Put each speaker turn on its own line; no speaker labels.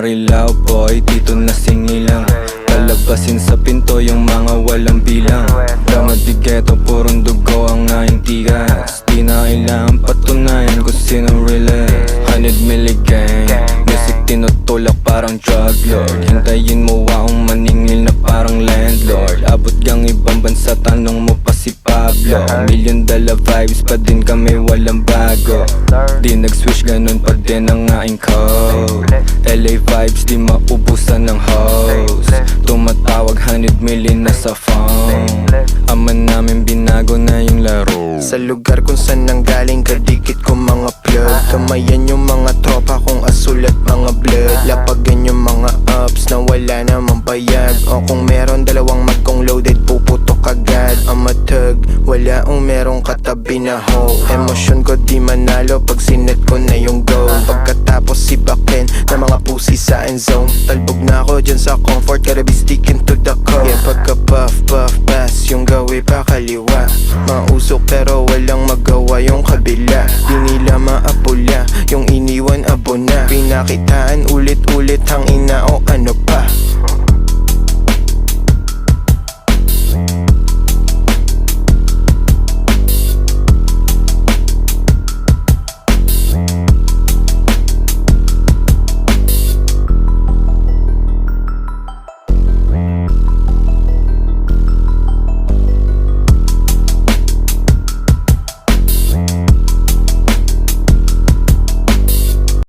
Marilao boy, dito na singilang palabasin sa pinto yung mga walang bilang. Drama di ghetto, purong dugo ang aking tigas. Di na kailangan patunayan kung sino realest. 100 milligang music tinutulak parang drug lord. Hintayin mo akong maningil na parang landlord. Abot gang ibang bansa, tanong mo pa si Pablo. $1 million vibes pa din kami, walang bago. Di nag-switch, ganun pa din ang aking code. LA vibes, di maubusan ng hoes. Tumatawag 100 million na sa phone. Ama namin binago na yung laro.
Sa lugar kung saan nanggaling kadikit ko mga plug. Kamayan yung mga tropa kong asul at mga blood. Lapagan yung mga ups na wala namang bayad. O kung meron dalawang mag kong loaded, puputok agad. Ang matag, wala ang merong katabi na hoe. Emosyon ko di manalo pag sinet ko na yung go. Pagkatapos si Bakken na mga pussy sa end zone. Talbog na ako dyan sa comfort, gotta be sticking to the code. Yeah, pagka puff pass yung gawi pa kaliwa. Mausok pero walang magawa yung kabila. Di nila maapula yung iniwan abo na. Pinakitaan ulit-ulit hang ina o ano pa.